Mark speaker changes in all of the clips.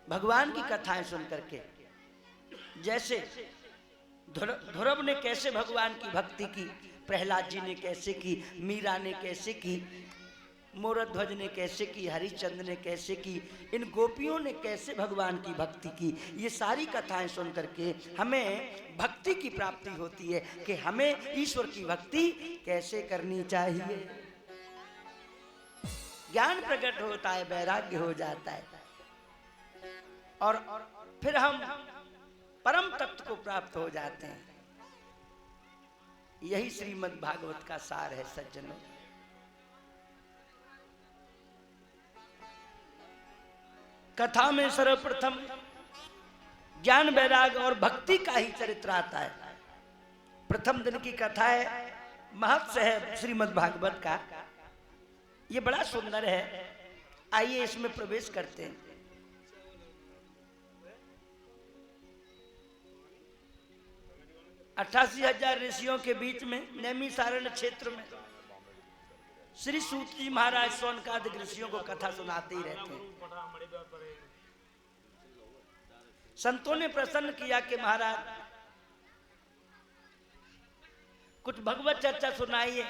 Speaker 1: भगवान की कथाएं सुन करके, जैसे ध्रुव ने कैसे भगवान की भक्ति की, प्रहलाद जी ने कैसे की, मीरा ने कैसे की, मोरध्वज ने कैसे की, हरिश्चंद्र ने कैसे की, इन गोपियों ने कैसे भगवान की भक्ति की, ये सारी कथाएं सुन करके हमें भक्ति की प्राप्ति होती है कि हमें ईश्वर की भक्ति कैसे करनी चाहिए। ज्ञान प्रकट होता है, वैराग्य हो जाता है और फिर हम परम तत्व को प्राप्त हो जाते हैं। यही श्रीमद् भागवत का सार है सज्जनों। कथा में सर्वप्रथम ज्ञान वैराग और भक्ति का ही चरित्र आता है। प्रथम दिन की कथा है, महत्व है श्रीमद् भागवत का, ये बड़ा सुंदर है। आइए इसमें प्रवेश करते हैं। अट्ठासी 8000 ऋषियों के बीच में नैमिषारण्य क्षेत्र में श्री सूत जी महाराज शौनकादिक ऋषियों को कथा सुनाते ही रहते हैं। संतों ने प्रसन्न किया कि महाराज कुछ भगवत चर्चा सुनाइए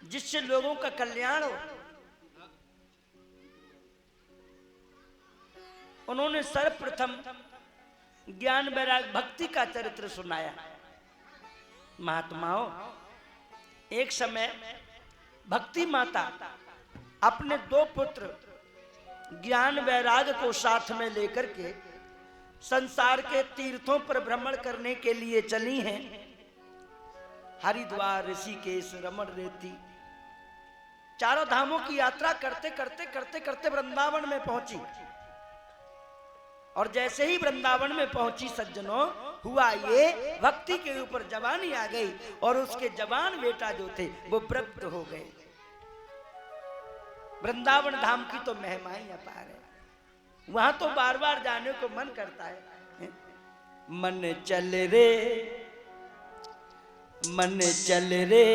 Speaker 1: जिससे लोगों का कल्याण हो। उन्होंने सर्वप्रथम ज्ञान वैराग भक्ति का चरित्र सुनाया। महात्माओं, एक समय भक्ति माता अपने 2 पुत्र ज्ञान वैराग को साथ में लेकर के संसार के तीर्थों पर भ्रमण करने के लिए चली हैं। हरिद्वार, ऋषिकेश, रमण रेती, चारों धामों की यात्रा करते करते करते करते वृंदावन में पहुंची। और जैसे ही वृंदावन में पहुंची सज्जनों, हुआ ये भक्ति के ऊपर जवानी आ गई और उसके जवान बेटा जो थे वो वृद्ध हो गए। वृंदावन धाम की तो महिमा ही अपार है, वहां तो बार बार जाने को मन करता है। मन चल रे, मन चल रे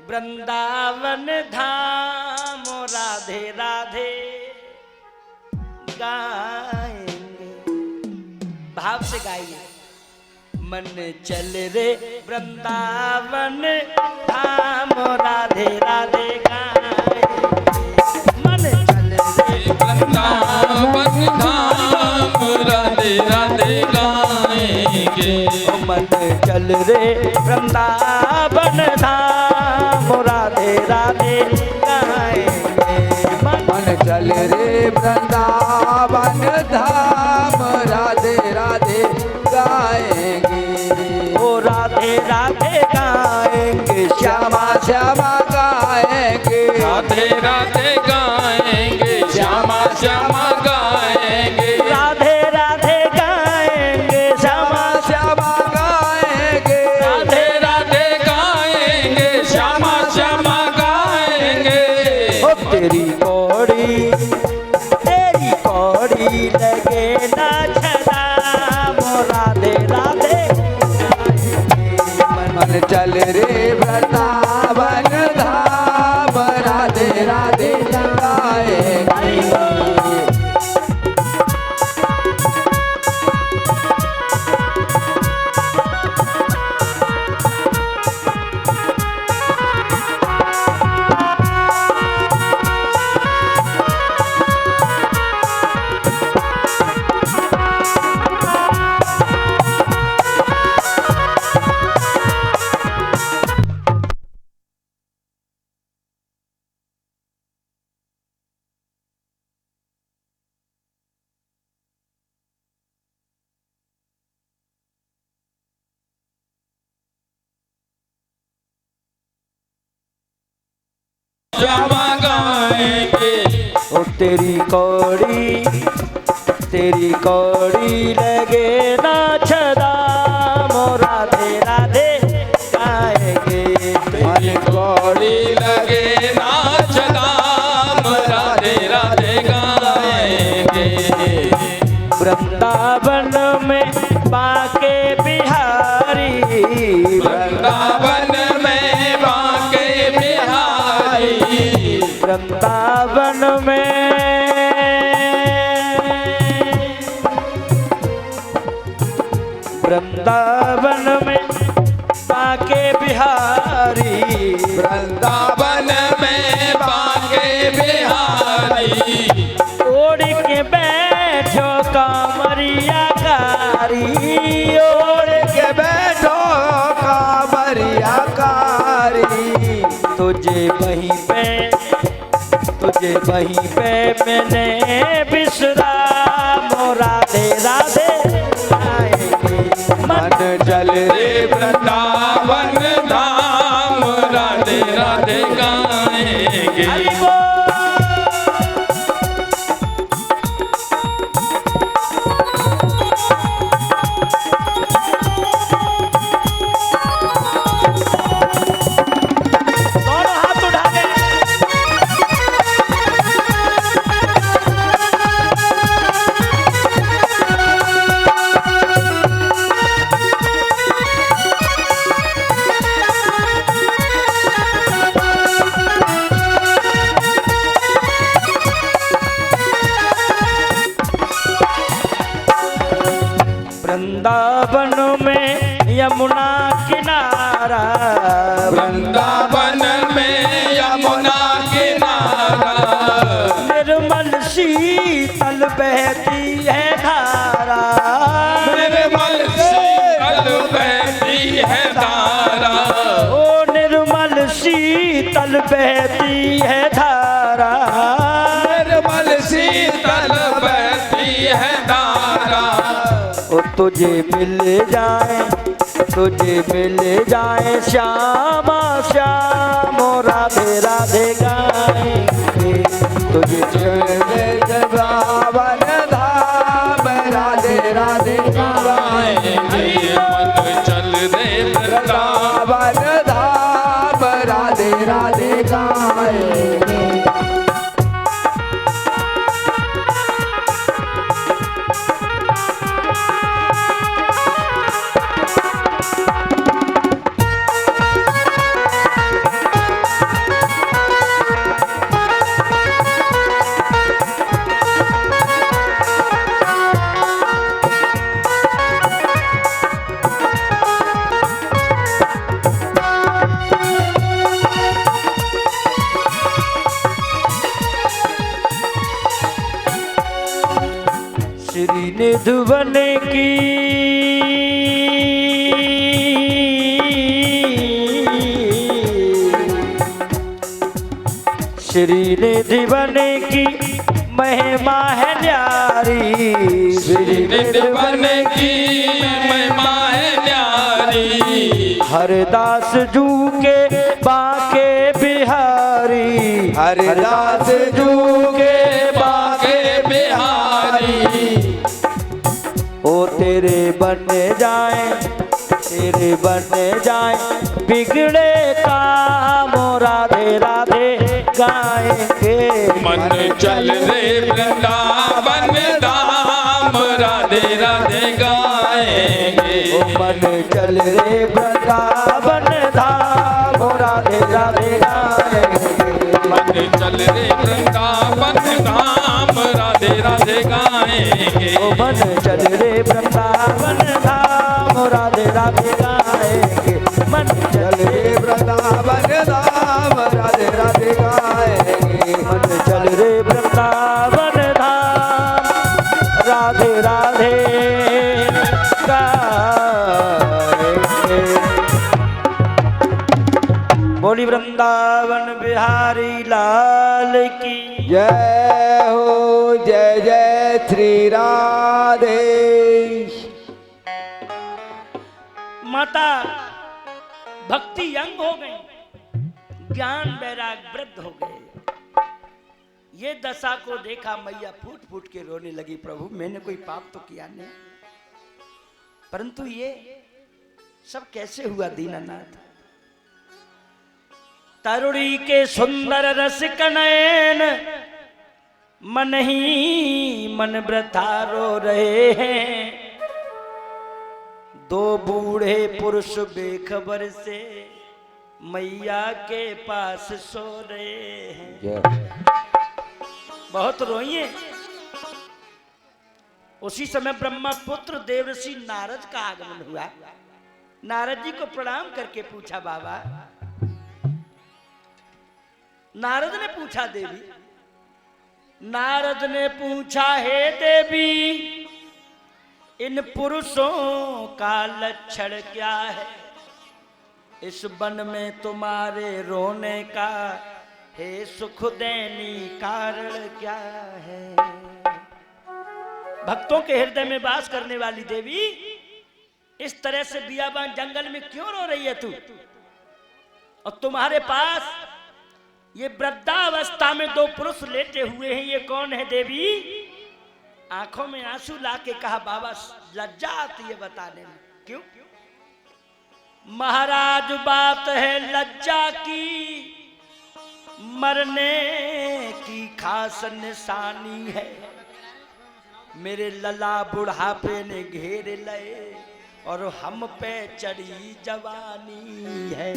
Speaker 1: वृंदावन धाम, राधे राधे गाएंगे। भाव से गाइए। मन चल रे वृंदावन धाम, राधे राधे गाएंगे। मन चल रे
Speaker 2: वृंदावन धाम, राधे राधे गाएंगे।
Speaker 1: मन चल रे वृंदावन धाम, राधे राधे गाएंगे।
Speaker 3: मन चल रे वृंदावन धाम, राधे राधे गाएंगे।
Speaker 1: ओ राधे राधे गाएंगे,
Speaker 3: श्यामा श्यामा गाएंगे।
Speaker 2: राधे राधे गाएंगे, श्यामा श्यामा गाएंगे।
Speaker 1: राधे राधे गाएंगे, श्यामा
Speaker 3: श्यामा गाएंगे।
Speaker 2: राधे राधे गाएंगे, श्यामा श्यामा गाएंगे।
Speaker 1: ओ तेरी कौड़ी लगे ना छदाम, राधे राधे गाएंगे।
Speaker 3: मन चल रे वृंदावन धाम, राधे राधे गाएंगे।
Speaker 2: श्यामा गाएंगे।
Speaker 1: ओ तेरी कौड़ी लगे ना छदाम, राधे राधे गाएंगे।
Speaker 2: मन कौड़ी लगे नाच दाम, राधे राधे गाएंगे।
Speaker 1: वृंदावन में बाके बिहारी,
Speaker 2: वृंदावन में बाके बिहारी।
Speaker 1: वृंदावन में वृंदावन में बाके बिहारी,
Speaker 2: वृंदावन में बाके बिहारी,
Speaker 1: ओढ़ के बैठो कांवरिया कारी, ओढ़ के
Speaker 3: बैठो कांवरिया कारी,
Speaker 1: तुझे वहीं पे मैंने विश्राम, राधे राधे आएंगे
Speaker 3: मन चल रे
Speaker 2: वृंदावन धाम, राधे राधे गाएंगे।
Speaker 1: हरि बोल। दोनों हाथ उठा दे। वृंदावन में यमुना किनारा,
Speaker 2: वृंदावन में यमुना किनारा,
Speaker 1: निर्मल शीतल बहती है धारा,
Speaker 2: निर्मल शीतल बहती है धारा,
Speaker 1: ओ निर्मल शीतल बहती है धारा,
Speaker 2: निर्मल शीतल बहती है धारा।
Speaker 1: ओ तुझे मिल जाए श्यामा श्याम, राधे राधे गाएंगे तुझे
Speaker 3: वृंदावन धाम, राधे राधे
Speaker 2: गाएंगे। मन चल रे वृंदावन
Speaker 3: वृंदावन धाम, राधे राधे गाएंगे।
Speaker 1: श्री निधुवन की श्री निधिवन की महिमा है न्यारी, श्री
Speaker 2: निधुवन की महिमा है न्यारी,
Speaker 1: हरदास जू के बाके बिहारी,
Speaker 3: हरिदास जू के
Speaker 2: बाके बिहारी,
Speaker 1: ओ तेरे बन जाए बिगड़े काम, राधे राधे गाएंगे।
Speaker 2: मन चल रे वृंदावन धाम, राधे राधे गाएंगे।
Speaker 1: ओ मन चल रे वृंदावन धाम, राधे राधे गाएंगे।
Speaker 2: मन चल रे वृंदावन धाम, राधे राधे गाएंगे।
Speaker 1: ओ मन चल रे वृंदावन धाम, राधे राधे गाएंगे। मन चल रे
Speaker 3: वृंदावन धाम, राधे राधे गाएंगे।
Speaker 1: मन चल रे वृंदावन धाम, राधे राधे गाएंगे। बोली वृंदावन बिहारी लाल की
Speaker 3: जय हो, जय जय श्री राधे।
Speaker 1: माता भक्ति यंग हो गई, ज्ञान वैराग वृद्ध हो गए। ये दशा को देखा मैया फूट फूट के रोने लगी, प्रभु मैंने कोई पाप तो किया नहीं, परंतु ये सब कैसे हुआ दीनानाथ। तरुणी के सुंदर रस कनयन मन ही मन वृथा रो रहे हैं। दो बूढ़े पुरुष बेखबर से मैया के पास सो रहे हैं। बहुत रोइए। उसी समय ब्रह्मा पुत्र देवर्षि नारद का आगमन हुआ। नारद जी को प्रणाम करके पूछा, बाबा। नारद ने पूछा, देवी। नारद ने पूछा, हे देवी, इन पुरुषों का लक्षण क्या है? इस वन में तुम्हारे रोने का हे सुख देनी कारण क्या है? भक्तों के हृदय में वास करने वाली देवी, इस तरह से बियाबान जंगल में क्यों रो रही है तू? और तुम्हारे पास ये वृद्धावस्था में दो पुरुष लेटे हुए हैं, ये कौन है देवी? आंखों में आंसू लाके कहा, बाबा लज्जा आती है बताने में। क्यों? महाराज बात है लज्जा की, मरने की खास निशानी है। मेरे लला बुढ़ापे ने घेर लए और हम पे चढ़ी जवानी है।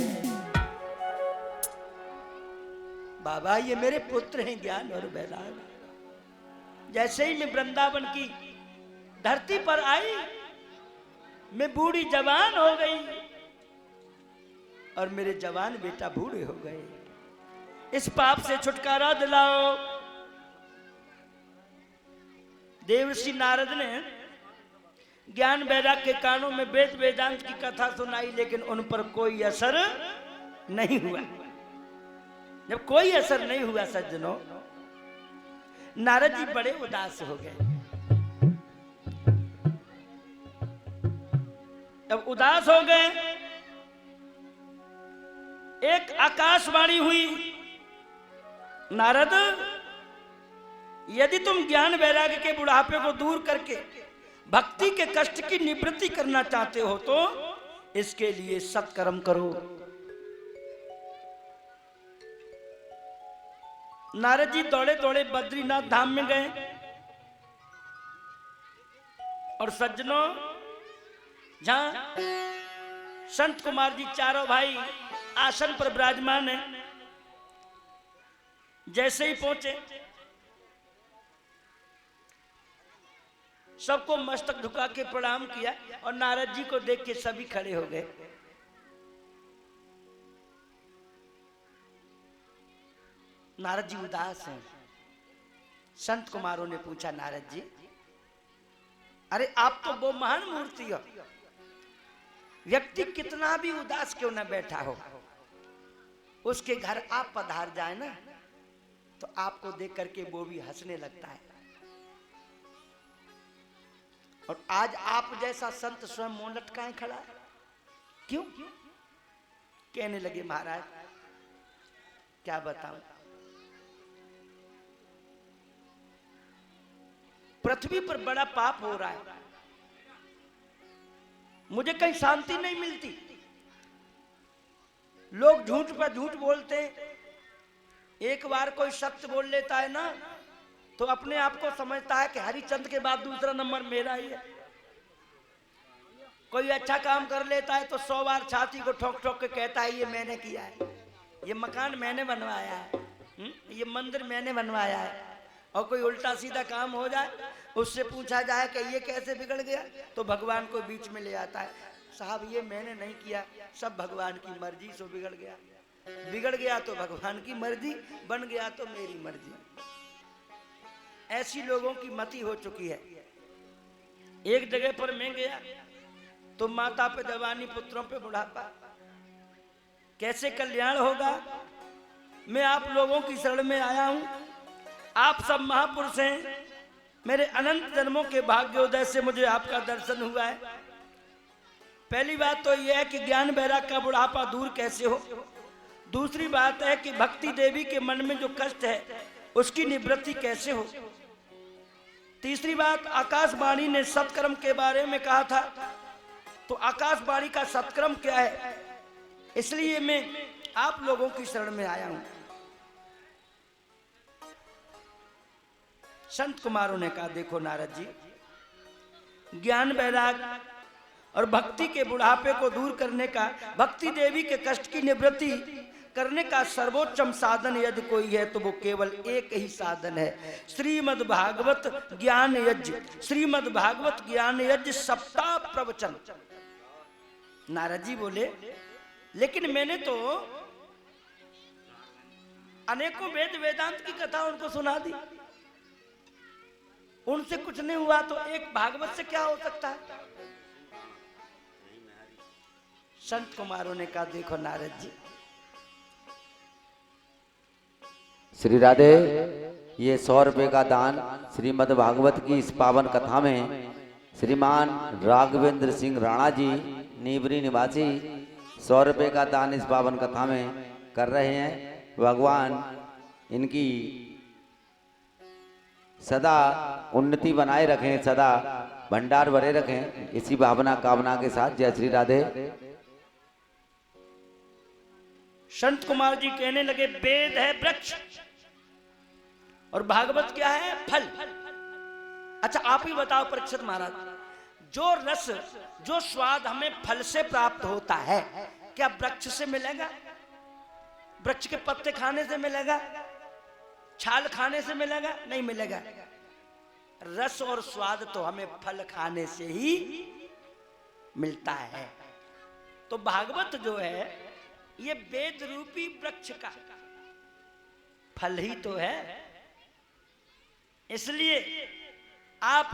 Speaker 1: बाबा ये मेरे पुत्र हैं ज्ञान और वैराग। जैसे ही मैं वृंदावन की धरती पर आई, मैं बूढ़ी जवान हो गई और मेरे जवान बेटा बूढ़े हो गए। इस पाप से छुटकारा दिलाओ। देवर्षि नारद ने ज्ञान वैराग के कानों में वेद वेदांत की कथा सुनाई, लेकिन उन पर कोई असर नहीं हुआ। जब कोई असर नहीं हुआ सज्जनों, नारद जी बड़े उदास हो गए। जब उदास हो गए, एक आकाशवाणी हुई, नारद यदि तुम ज्ञान वैराग्य के बुढ़ापे को दूर करके भक्ति के कष्ट की निवृत्ति करना चाहते हो तो इसके लिए सत्कर्म करो। नारद जी दौड़े दौड़े बद्रीनाथ धाम में गए और सज्जनों, जहां संत कुमार जी चारों भाई आसन पर विराजमान है, जैसे ही पहुंचे सबको मस्तक झुका के प्रणाम किया और नारद जी को देख के सभी खड़े हो गए। नारद जी उदास हैं। संत कुमारों ने पूछा, नारद जी अरे आप तो वो महान मूर्ति हो, व्यक्ति कितना भी उदास क्यों ना बैठा हो, उसके घर आप पधार जाए ना तो आपको देख करके वो भी हंसने लगता है। और आज आप जैसा संत स्वयं मुंह लटकाए खड़ा है, क्यों? कहने लगे, महाराज क्या बताऊं, पृथ्वी पर बड़ा पाप हो रहा है, मुझे कहीं शांति नहीं मिलती। लोग झूठ पर झूठ बोलते, एक बार कोई सत्य बोल लेता है ना तो अपने आप को समझता है कि हरिचंद के बाद दूसरा नंबर मेरा ही है। कोई अच्छा काम कर लेता है तो 100 बार छाती को ठोक ठोक के कहता है ये मैंने किया है, ये मकान मैंने बनवाया है, ये मंदिर मैंने बनवाया है। और कोई उल्टा सीधा काम हो जाए, उससे पूछा जाए कि ये कैसे बिगड़ गया, तो भगवान को बीच में ले आता है, साहब ये मैंने नहीं किया, सब भगवान की मर्जी से बिगड़ गया। बिगड़ गया तो भगवान की मर्जी, बन गया तो मेरी मर्जी। ऐसी लोगों की मति हो चुकी है। एक जगह पर मैं गया तो माता पे जवानी, पुत्रों पे बुढ़ापा, कैसे कल्याण होगा। मैं आप लोगों की शरण में आया हूं, आप सब महापुरुष हैं, मेरे अनंत जन्मों के भाग्योदय से मुझे आपका दर्शन हुआ है। पहली बात तो यह है कि ज्ञान वैराग का बुढ़ापा दूर कैसे हो। दूसरी बात है कि भक्ति देवी के मन में जो कष्ट है उसकी निवृत्ति कैसे हो। तीसरी बात, आकाशवाणी ने सत्कर्म के बारे में कहा था, तो आकाशवाणी का सत्कर्म क्या है, इसलिए मैं आप लोगों की शरण में आया हूं। संत कुमारों ने कहा, देखो नारद जी, ज्ञान वैराग और भक्ति के बुढ़ापे को दूर करने का, भक्ति देवी के कष्ट की निवृत्ति करने का सर्वोच्चम साधन यदि कोई है तो वो केवल एक ही साधन है, श्रीमद् भागवत ज्ञान यज्ञ। श्रीमद् भागवत ज्ञान यज्ञ सप्ताह प्रवचन। नारद जी बोले, लेकिन मैंने तो अनेकों वेद वेदांत की कथा उनको सुना दी, उनसे कुछ नहीं हुआ, तो एक भागवत से क्या हो सकता है? संत कुमारों ने कहा, देखो नारद जी,
Speaker 3: श्री राधे, ये 100 रुपए का दान श्रीमद् भागवत की इस पावन कथा में श्रीमान राघवेंद्र सिंह राणा जी नीबरी निवासी 100 रुपए का दान इस पावन कथा में कर रहे हैं। भगवान इनकी सदा उन्नति बनाए रखें, सदा भंडार भरे रखें, इसी भावना कामना के साथ। जय श्री राधे।
Speaker 1: संत कुमार जी कहने लगे, वेद है वृक्ष और भागवत क्या है? फल। अच्छा आप ही बताओ परीक्षित महाराज, जो रस जो स्वाद हमें फल से प्राप्त होता है, क्या वृक्ष से मिलेगा? वृक्ष के पत्ते खाने से मिलेगा? छाल खाने से मिलेगा? नहीं मिलेगा। रस और स्वाद तो हमें फल खाने से ही मिलता है। तो भागवत जो है ये वेद रूपी वृक्ष का फल ही तो है। इसलिए आप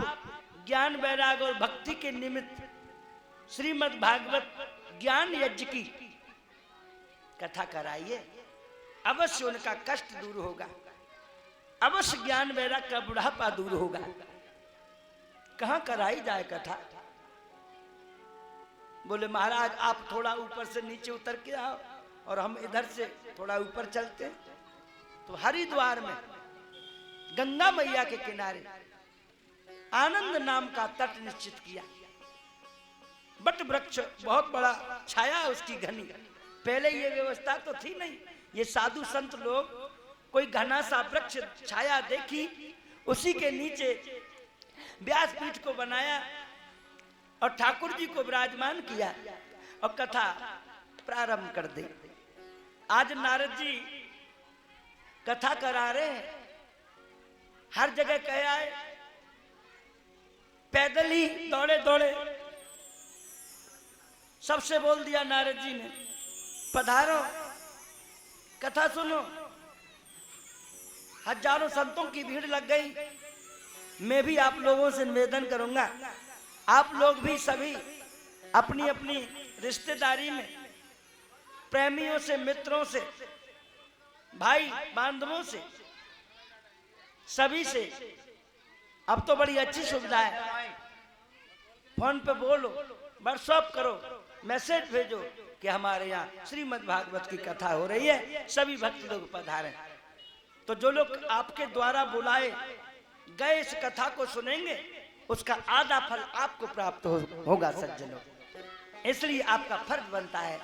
Speaker 1: ज्ञान वैराग और भक्ति के निमित्त श्रीमद् भागवत ज्ञान यज्ञ की कथा कराइए, अवश्य उनका कष्ट दूर होगा, अवश्य ज्ञान वैराग का बुढ़ापा दूर होगा। कहां कराई जाए कथा? बोले महाराज आप थोड़ा ऊपर से नीचे उतर के आओ और हम इधर से थोड़ा ऊपर चलते। तो हरिद्वार में गंगा मैया के किनारे आनंद नाम का तट निश्चित किया। बट वृक्ष बहुत बड़ा, छाया उसकी घनी। पहले ये व्यवस्था तो थी नहीं, ये साधु संत लोग कोई घना सा वृक्ष छाया देखी, उसी के नीचे व्यासपीठ को बनाया और ठाकुर जी को विराजमान किया और कथा प्रारंभ कर दी। आज नारद जी कथा करा रहे हैं, हर जगह कह आए, पैदल ही दौड़े दौड़े सबसे बोल दिया नारद जी ने, पधारो कथा सुनो। हजारों संतों की भीड़ लग गई। मैं भी आप लोगों से निवेदन करूंगा, आप लोग भी सभी अपनी अपनी रिश्तेदारी में प्रेमियों से, मित्रों से, भाई बांधवों से, सभी से, अब तो बड़ी अच्छी सुविधा है, फोन पे बोलो, व्हाट्सएप करो, मैसेज भेजो कि हमारे यहाँ श्रीमद् भागवत की कथा हो रही है, सभी भक्त लोग पधारें। तो जो लोग आपके द्वारा बुलाए गए इस कथा को सुनेंगे, उसका आधा फल आपको प्राप्त होगा सज्जनों। इसलिए आपका फर्ज बनता है।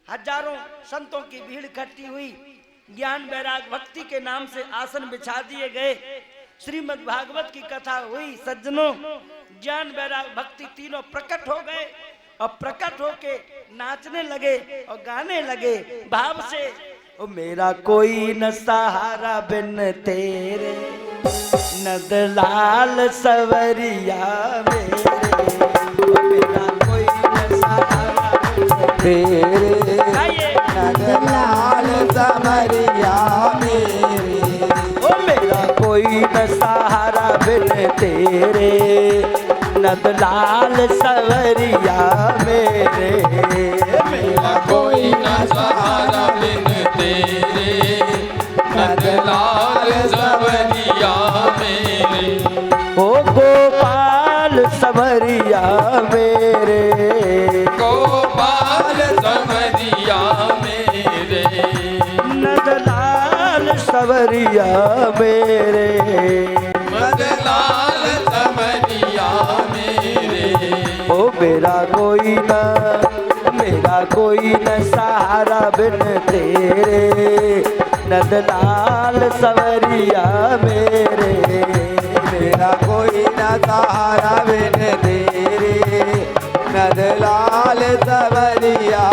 Speaker 1: हजारों संतों की भीड़ इकट्ठी हुई, ज्ञान वैराग भक्ति के नाम से आसन बिछा दिए गए, श्रीमद् भागवत की कथा हुई। सज्जनों, ज्ञान वैराग भक्ति तीनों प्रकट हो गए और प्रकट होके नाचने लगे और गाने लगे भाव से, ओ मेरा कोई न सहारा बिन तेरे, नंदलाल सवरिया मेरे, ओ मेरा कोई न सहारा
Speaker 3: तेरे, नंदलाल सवरिया मेरे,
Speaker 1: ओ मेरा कोई न सहारा बिन तेरे, नंदलाल सवरिया मेरे,
Speaker 2: मेरा कोई न सहारा बिन तेरे, नंदलाल सवरिया मेरे।
Speaker 1: ओ गोपाल सवरिया मेरे,
Speaker 2: गोपाल सवरिया मेरे,
Speaker 1: नंदलाल सवरिया मेरे,
Speaker 2: नंदलाल सवरिया मेरे।
Speaker 1: ओ मेरा कोई न सहारा बिन तेरे, नंदलाल सवरिया मेरे,
Speaker 3: मेरा कोई न सहारा बिन तेरे, नंदलाल सवरिया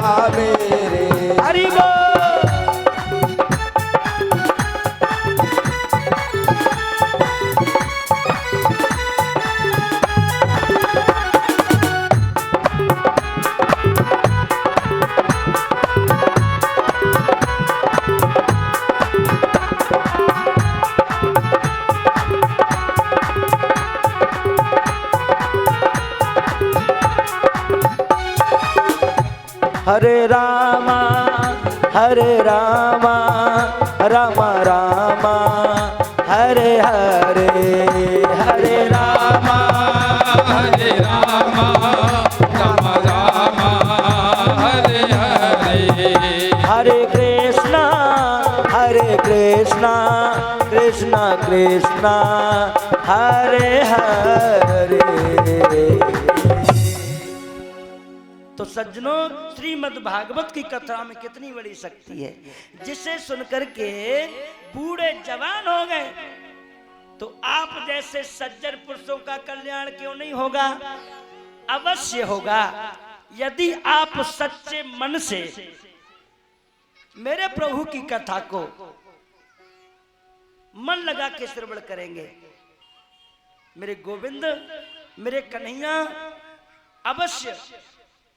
Speaker 3: हरे रामा हरे रामा रामा रामा हरे हरे हरे रामा
Speaker 2: हरे रामा राम राम हरे हरे
Speaker 3: हरे कृष्णा कृष्णा कृष्णा हरे हरे।
Speaker 1: तो सज्जनों, श्रीमद् भागवत की कथा में कितनी बड़ी शक्ति है, जिसे सुनकर के बूढ़े जवान हो गए। तो आप जैसे सज्जन पुरुषों का कल्याण क्यों नहीं होगा? अवश्य होगा, यदि आप सच्चे मन से मेरे प्रभु की कथा को मन लगा के श्रवण करेंगे। मेरे गोविंद, मेरे कन्हैया अवश्य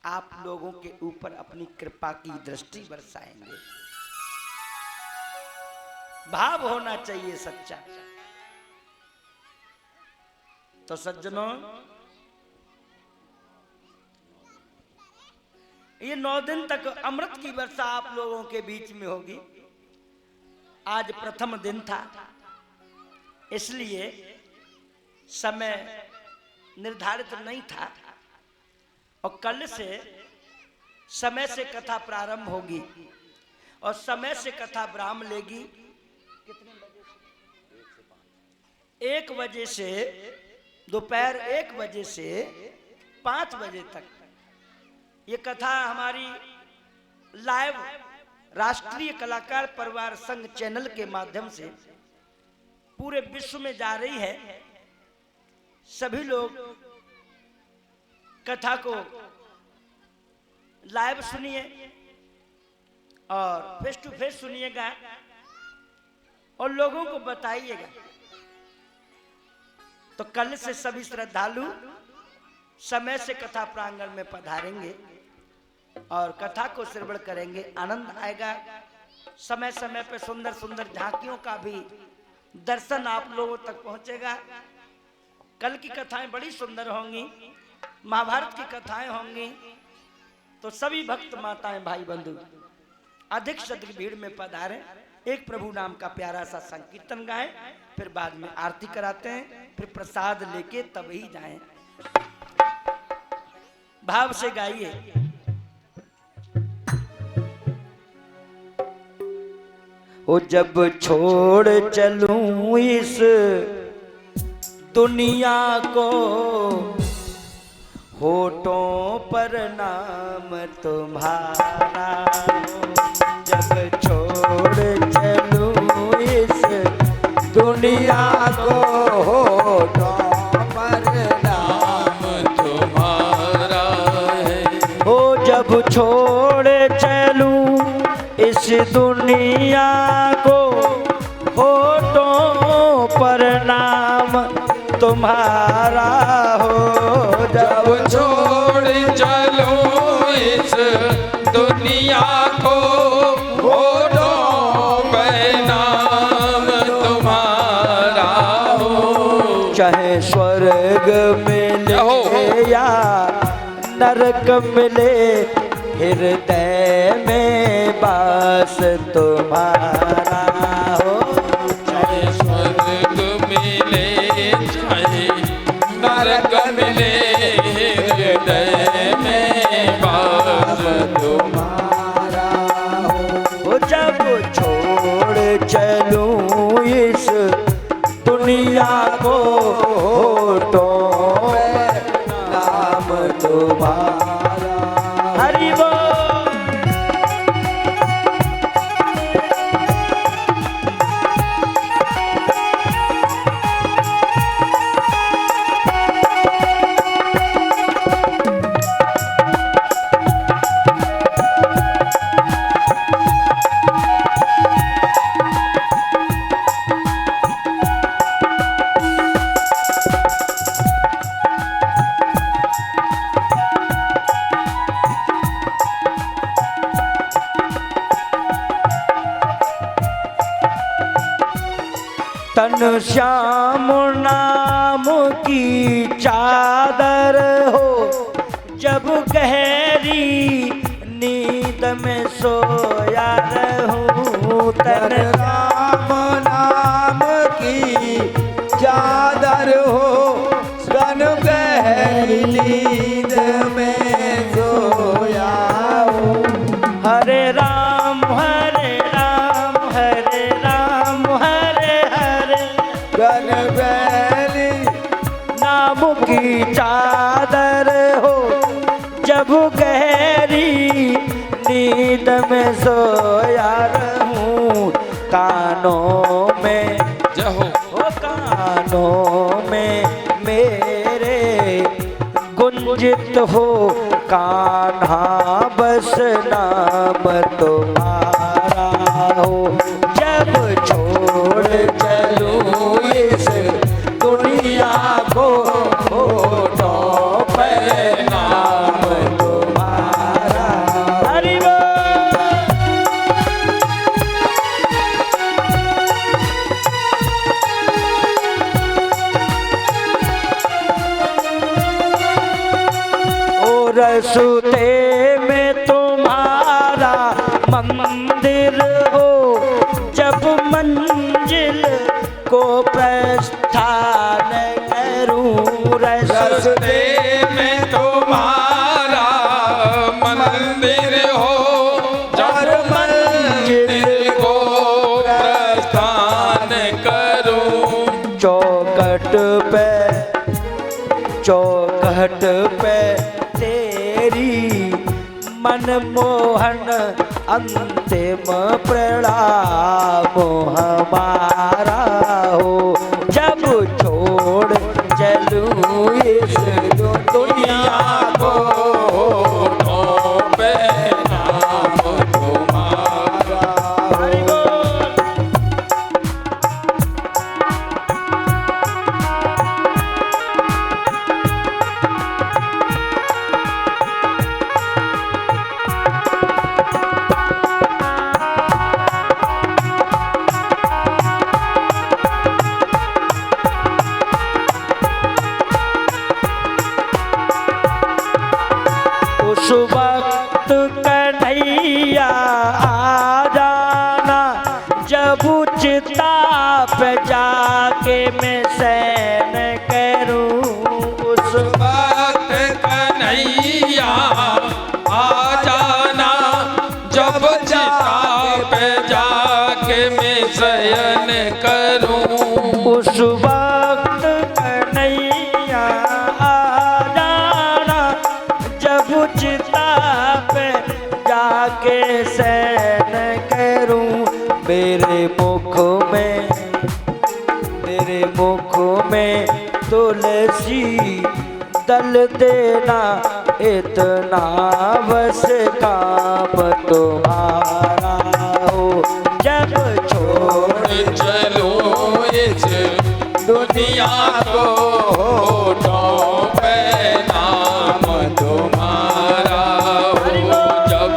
Speaker 1: आप लोगों के ऊपर अपनी कृपा की दृष्टि बरसाएंगे। भाव होना चाहिए सच्चा। तो सज्जनों, ये 9 दिन तक अमृत की वर्षा आप लोगों के बीच में होगी। आज प्रथम दिन था, इसलिए समय निर्धारित नहीं था और कल से समय से कथा प्रारंभ होगी और समय से कथा विराम लेगी। कितने बजे? 1 बजे से दोपहर 1 बजे से 5 बजे तक ये कथा हमारी लाइव राष्ट्रीय कलाकार परिवार संघ चैनल के माध्यम से पूरे विश्व में जा रही है। सभी लोग कथा को लाइव सुनिए और फेस टू फेस सुनिएगा और लोगों को बताइएगा। तो कल से सभी श्रद्धालु समय से कथा प्रांगण में पधारेंगे और कथा को श्रवण करेंगे। आनंद आएगा। समय समय पे सुंदर सुंदर झांकियों का भी दर्शन आप लोगों तक पहुंचेगा। कल की कथाएं बड़ी सुंदर होंगी, महाभारत की कथाएं होंगी। तो सभी भक्त माताएं भाई बंधु अधिक से अधिक भीड़ में पधारें। एक प्रभु नाम का प्यारा सा संकीर्तन गाएं, फिर बाद में आरती कराते हैं, फिर प्रसाद लेके तब ही जाएं। भाव से गाइए।
Speaker 3: ओ जब छोड़ चलूं इस दुनिया को, होठों पर नाम तुम्हारा हो। जब छोड़ चलूं इस दुनिया को, होठों पर नाम
Speaker 2: तुम्हारा है।
Speaker 3: हो जब छोड़ चलूं इस दुनिया को, होठों पर नाम तुम्हारा हो।
Speaker 2: जब छोड़ चलो इस दुनिया को, होठों पे नाम तुम्हारा हो।
Speaker 3: चाहे स्वर्ग मिले या नरक मिले, हृदय में बास तुम्हारा हो।
Speaker 2: चाहे स्वर्ग मिले चाहे नरक मिले, हृदय में बास तुम्हारा
Speaker 3: हो। जब छोड़ चलूं इस दुनिया को, होठों पे नाम तुम्हारा। हरि बोल। तन श्याम नाम की चादर हो, जब गहरी नींद
Speaker 1: सोया रहूं तन
Speaker 3: राम नाम की चादर हो सन गहरी नींद में सोया हूँ।
Speaker 1: हरे राम हरे राम हरे राम हरे हरे
Speaker 3: गन गहरी
Speaker 1: नाम की चादर हो जब गहरी नींद में सोया रहूं। कानों में
Speaker 2: जहो
Speaker 1: ओ कानों में मेरे गुंजित हो कान्हा बस नाम तुम्हारा हो। जब छोड़ चलूं इस दुनिया को होठों पे नाम तुम्हारा। हरि बोल। ओ रसूते में तुम्हारा मंदिर हो जब मंजिल को प्रस्थान करूं।
Speaker 2: रस्ते में तुम्हारा मंदिर हो जब मंदिर को प्रस्थान करूं।
Speaker 1: चौखट पे तेरी मनमोहन अंतिम प्रणाम हमारा हो। जब छोड़ चलूं इस दुनिया को
Speaker 2: होठों पे नाम तुम्हारा।
Speaker 1: हरि बोल। उस वक्त कन्हैया आ जाना जब चिता पे जाके मैं सैन करूं। उस
Speaker 2: वक्त कन्हैया आ जाना जब चिता पे जाके मैं शयन करूं।
Speaker 1: उस वक्त कन्हैया आ जाना जब चिता पे जाके सैन करूं। मेरे मुख में तुलसी दल देना इतना बस काम तुम्हारा हो। जब छोड़
Speaker 2: चलो इस दुनिया को होठों पे नाम तुम्हारा हो। जब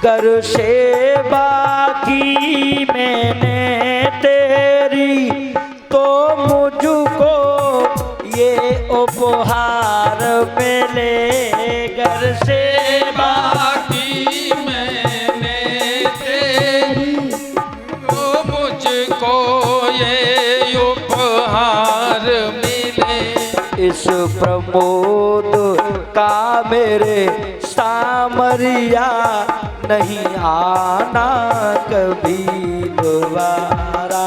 Speaker 1: कर सेवा की मैंने तेरी तो मुझको ये उपहार मिले। कर सेवा
Speaker 2: की मैंने तेरी तो मुझको ये उपहार मिले।
Speaker 1: इस प्रमोद का मेरे सामरिया नहीं आना कभी दोबारा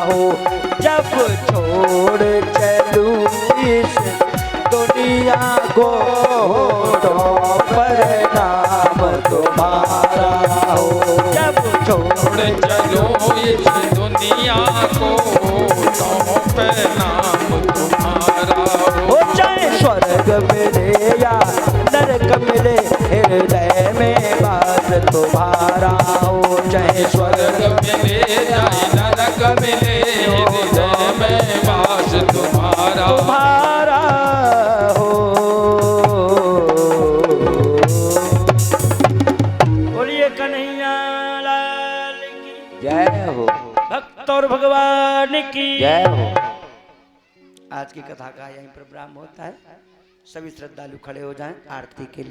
Speaker 1: हो। जब छोड़ चलूं इस दुनिया को होठों पर नाम तुम्हारा हो। जब छोड़
Speaker 2: चलो इस दुनिया को होठों
Speaker 1: या नरक मिले हृदय में बास तुम्हारा हो चाहे
Speaker 2: स्वर्ग मिले चाहे नरक मिले हृदय में वास तुम्हारा
Speaker 1: तुम्हारा हो। बोलिए कन्हैया लाल की
Speaker 3: जय हो,
Speaker 1: भक्त और भगवान की
Speaker 3: जय हो।
Speaker 1: आज की कथा का यहीं पर विराम होता है। सभी श्रद्धालु खड़े हो जाएं आरती के लिए।